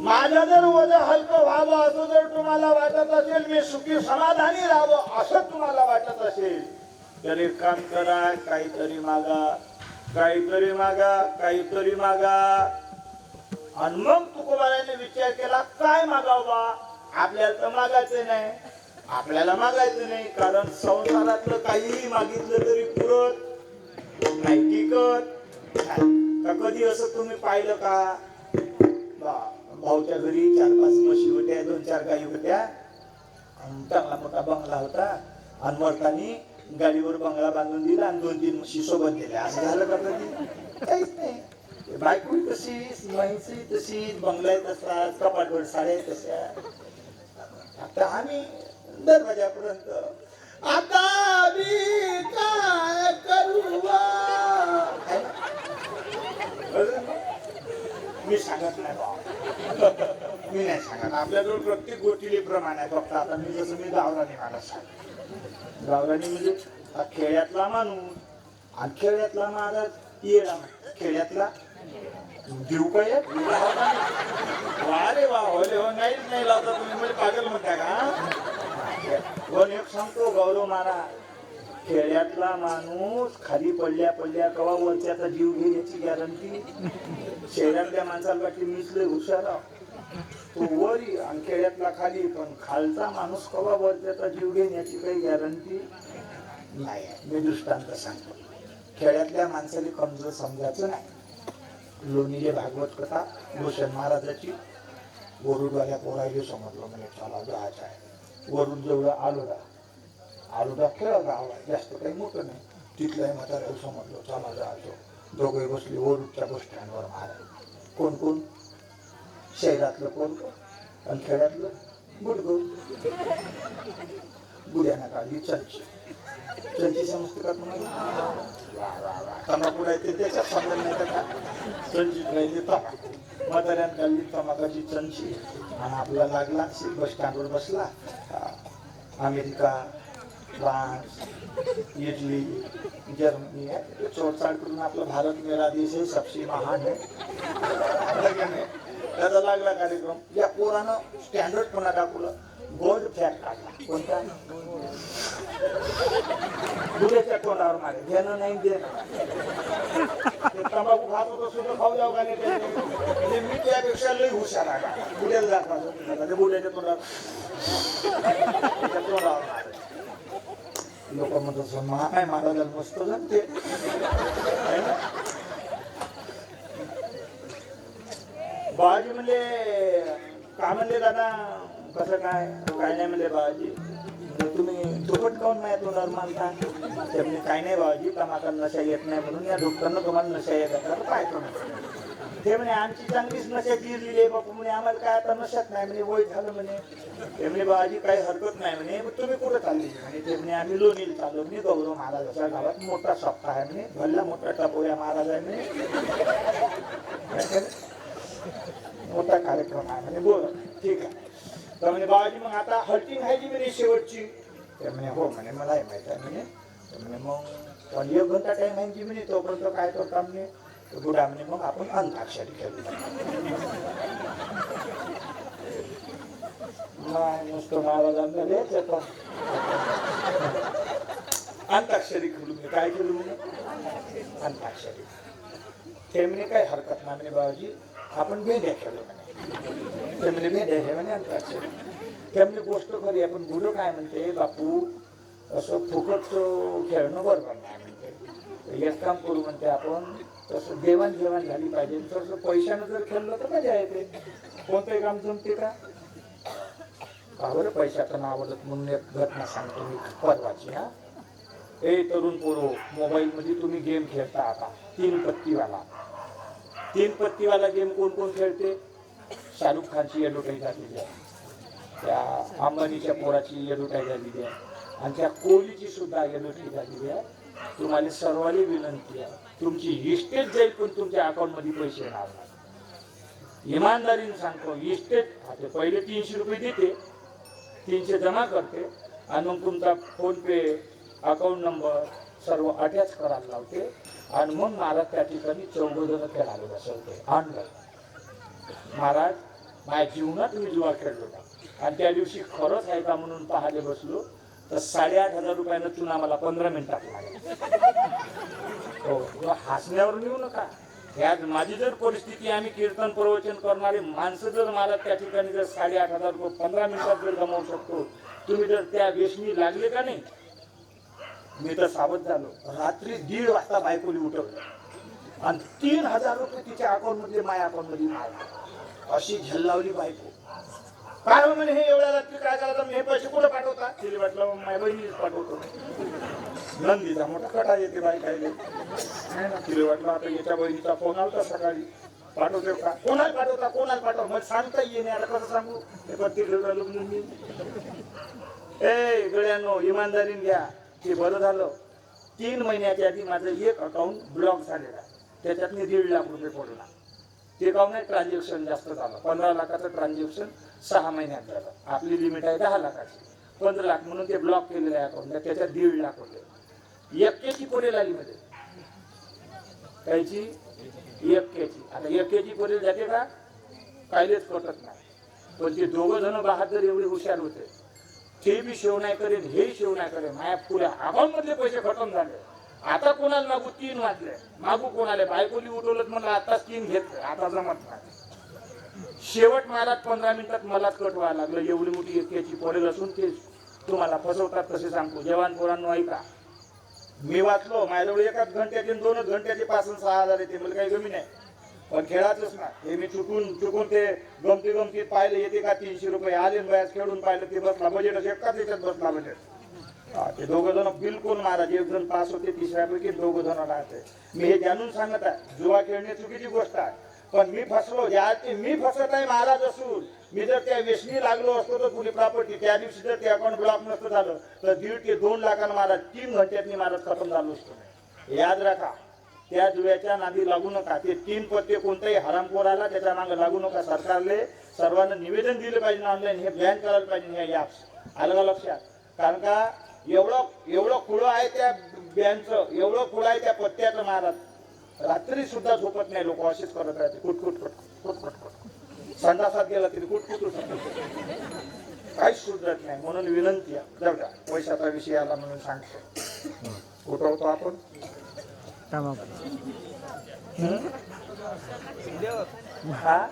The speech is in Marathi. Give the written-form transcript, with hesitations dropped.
माझं जर वजन हलकं व्हावं असं जर तुम्हाला वाटत असेल, मी सुखी समाधानी राहावं असं तुम्हाला वाटत असेल, तर एक काम करा, काहीतरी मागा, काहीतरी मागा, काहीतरी मागा. आणि मग तुकोबाराने विचार केला, काय मागावा? आपल्याला तर मागायचं नाही, आपल्याला मागायचं नाही, कारण संसारातलं काहीही मागितलं तरी पुरत नाही, टिकत का. कधी असं तुम्ही पाहिलं का? भाऊच्या घरी 4-5 म्हशी होत्या, 2-4 गायी होत्या, चांगला मोठा बंगला होता, आणि मरतानी गाडीवर बंगला बांधून दिला आणि 2-3 म्हशी सोबत दिल्या. असं झालं का कधी? काहीच नाही. बायको तशीच, म्हैसी तशीच, बंगला तसाच, कपाटवर साड्या तशा. आता आम्ही दरवाजापर्यंत, आता आम्ही काय करू? मी सांगत नाही बा, मी नाही सांगत. आपल्याजवळ प्रत्येक गोष्टीले प्रमाण आहे. फक्त आता मी गावरानी माणूस आहे. गावरानी म्हणजे खेड्यातला माणूस, आणि खेड्यातला माणूस येडा, खेड्यातला देऊ काय वा रे वा, होले हो, नाहीच नाही लावता तुम्ही, म्हणजे पागल म्हणता का? पण एक सांगतो गौरव मारा, खेड्यातला माणूस खाली पडल्या पडल्या कवा वरच्याचा जीव घेण्याची गॅरंटी. शहरातल्या माणसाला वाटते मीच लय हुशार, तो वरी, आणि खेड्यातला खाली. पण खालचा माणूस कवा वरच्याचा जीव घेण्याची काही गॅरंटी नाही. मी दृष्टांत सांगतो. खेड्यातल्या माणसाला कमजोर समजायचं नाही. लोणीले भागवत कथा भूषण महाराजाची. वरुडवाल्या पोरायले समजलं, म्हणजे चला जायचं आहे. वरुड जवळ आलोडा खेळ गाव आहे, जास्त काही मोठं नाही. तिथल्याही म्हाताऱ्याला समजलं, चला जायचं. दोघे बसले वरुडच्या बस स्टँडवर. महाराज कोण कोण? शहरातलं कोण, आणि खेड्यातलं गुडगो. गुड्याना काढली चंची. चंची समजते का तुम्हाला? तंबाखू राहते त्याच्यात समजलं नाही का? चंची राहते तंबाखू. म्हाताऱ्यानं काढली तंबाखाची चंची, आणि आपला लागला बस स्टँडवर बसला. अमेरिका, फ्रान्स, इटली, जर्मनी आहे, चोरचाड करून आपला भारत मेरा देश आहे, सबसे महान आहे. त्याचा लागला कार्यक्रम. या पोरानं स्टँडर्ड पुन्हा दाखवलं, गोल्ड फ्लॅग काढला. कोणता? गुड्याच्या तोंडावर मारे, घेणं नाही देणं. तंबाखू खात होतो सुद्धा खाऊ जाऊ का नाही, म्हणजे मी त्यापेक्षा लई हुशार आहे. गुड्याला दाखवायचं, गुड्याच्या तोंडावर मारे. लोक म्हणतात महाय महाराजाला मस्त जमते. बाबाजी म्हणले, का म्हणले दादा, कसं काय? काय नाही म्हणले बाबाजी, तुम्ही दुपट काऊन नाही तोंडावर मानता? ते म्हणजे काय नाही बाबाजी, तमाका नशा येत नाही म्हणून या डॉक्टरनं तुम्हाला नशा येत असतात काय करू? ते म्हणे आमची चांगलीच नशा गिरलेली आहे बापू, म्हणे आम्हाला काय आता नशात नाही, म्हणे वय झालं म्हणे. ते म्हणे बाबाजी काही हरकत नाही म्हणे, तुम्ही कुठं चालली म्हणे? ते म्हणे आम्ही लोणीला चाललो. मी गौरव महाराजाच्या गावात मोठा सप्ताह आहे म्हणे, भल्ला मोठा टपोया महाराज आहे म्हणे, मोठा कार्यक्रम आहे म्हणे. बोल ठीक आहे. तर म्हणे बाबाजी मग आता हल्टिंग आहे जी म्हणे शेवटची? ते म्हणे हो म्हणे, मलाही माहिती आहे म्हणे. म्हणे मग पण 1 घंटा टाइम आहे जी म्हणे, तोपर्यंत काय करता म्हणे? गुडा म्हणे मग आपण अंताक्षरी खेळू. नुसतं महाराजांना द्यायचं अंताक्षरी खेळू. मी काय खेळू म्हणे? अंताक्षरी. ते म्हणे काही हरकत नाही म्हणे बाबाजी, आपण भेंड्या खेळू म्हणे. ते म्हणे भेंड्या हे म्हणे अंताक्षरी. ते म्हणजे गोष्ट खरी. आपण गुरु काय म्हणते बापू, असं फुकट खेळणं बरोबर नाही म्हणते. एक काम करू म्हणते आपण, तसं देवाणघेवाण झाली पाहिजे. तसं पैशानं जर खेळलं तर मजा येते. कोणतंही काम जमते का? का बरं पैशाचं नाव आवडत म्हणून एक घटना सांगतो मी परवाची. हा, ए तरुण पोरो, मोबाईलमध्ये तुम्ही गेम खेळता आता 3 पत्तीवाला. 3 पत्तीवाला गेम कोण कोण खेळते? शाहरुख खानची ॲडव्हर्टाईज झालेली आहे, त्या अंबानीच्या पोराची ॲडव्हर्टाईज झालेली आहे, आणि त्या कोहलीची सुद्धा ॲडव्हर्टाईज झालेली आहे. तुम्हाला सर्वांनी विनंती आहे, तुमची इस्टेट जाईल पण तुमच्या अकाउंटमध्ये पैसे येणार नाही. इमानदारीने सांगतो, इस्टेट पहिले 300 रुपये देते, 300 जमा करते, आणि मग तुमचा फोनपे अकाउंट नंबर सर्व अटॅच करायला लावते, आणि मग महाराज त्या ठिकाणी 14 जण खेळायला बसवते ऑनलाईन. महाराज माझ्या जीवनात मी जुवा खेळलो होता आणि त्या दिवशी खरंच आहे का म्हणून पाहायला बसलो तर 8,500 रुपयानं चुना मला 15 मिनिटात लागला. हो, हसण्यावर येऊ नका. यात माझी जर परिस्थिती, आम्ही कीर्तन प्रवचन करणारे माणसं जर मला त्या ठिकाणी जर 8,500 रुपये 15 मिनिटात जर गमावू शकतो, तुम्ही जर त्या वेशनी लागले का नाही. मी तर सावध झालो. रात्री 1:30 वाजता बायकोली उठवलं आणि 3,000 रुपये तिच्या अकाउंट मध्ये माझ्या अकाउंट मध्ये मारले. अशी झल्लावली बायको. काय म्हणे हे एवढ्या रात्री काय करायचं, मी हे पैसे कुठे पाठवता. तिला वाटलं माझ्या बहिणीच पाठवतो. नंदीचा मोठा कटा येते बाई खायला. तिला वाटलं आता याच्या बहिणीचा फोन आला सकाळी, पाठवतो का, कोणाला पाठवता कोणाला पाठव, मग सांगता येईन आता कसं सांगू. हे पण तिकडे मी ए गड्यानो इमानदारीने घ्या. ते बरं झालं 3 महिन्याच्या आधी माझं एक अकाउंट ब्लॉक झालेला, त्याच्यात मी 1.5 लाख रुपये पडला. ते काऊन नाही, ट्रान्झॅक्शन जास्त झालं. 15 लाखाचं ट्रान्झॅक्शन 6 महिन्यात झालं. आपली लिमिट आहे 10 लाखाची, 15 लाख म्हणून ते ब्लॉक केलेलं आहे अकाउंट. त्याच्यात 1.5 लाख होते. एकट्याची पोरेल आली मध्ये, कायची एकट्याची. आता एकट्याची पोरेल जाते का, कायलेच पटत नाही. पण ते दोघं जण बहादर एवढे हुशार होते. ते बी शेव नाही करेन, हे शेव नाही करेन. माझ्या पुऱ्या अकाउंट मधले पैसे खतम झाले. आता कोणाला मागू, 3 वाजले. मागू कोणाला, बायकोली उठवलं म्हणलं आता 3 घेतलं, आता जमत नाही. शेवट मला 15 मिनिटात मलाच कट व्हायला लागलं. एवढी मोठी एकट्याची पोरेल असून ते तुम्हाला फसवतात कसे सांगतो. जवान पोरांनो ऐका, मी वाचलो माझ्याजवळ 1 घंट्याचे 2 घंट्याचे 5 आणि 6,000 येते. मला काही कमी नाही, पण खेळाचंच ना. हे मी चुकून ते गमतीत पाहिलं येते का 300 रुपये आले बयास खेळून पाहिलं ते बसला बजेट एकाच याच्यात बसला बजेट. ते दोघं जण बिलकुल महाराज, 1 जण पास होते, तिसऱ्यापैकी 2 जण राहते. मी हे जाणून सांगत आहे, जुवा खेळणे चुकीची गोष्ट आहे. पण मी फसलो, ज्या मी फसत आहे महाराज असून मी जर त्या व्यसनी लागलो असतो तर कुणी प्रॉपर्टी त्या दिवशी जर ते अकाउंट ब्लॉक नसतं झालं तर 1.5 ते 2 लाखांना महाराज 3 घंट्यातनी महाराज खतम झालो असतो. याद राखा, त्या जुव्याच्या नादी लागू नका. ते 3 पत्ते कोणताही हरामखोराला त्याच्या मागे लागू नका. सरकारले सर्वांना निवेदन दिलं पाहिजे, ऑनलाईन हे बॅन करायला पाहिजे हे ॲप्स. आलं का लक्षात. कारण का एवढं खुळं आहे त्या बॅनचं, एवढं खुळं आहे त्या पत्त्याचं महाराज. रात्री सुद्धा झोपत नाही लोक, असेच करत राहते. कुटकुट संडासात गेला तरी कुटकुट काहीच सुधरत नाही. म्हणून विनंती आहे, जाऊ द्या, पैशाचा विषय आला म्हणून सांगतो. उठवतो आपण हा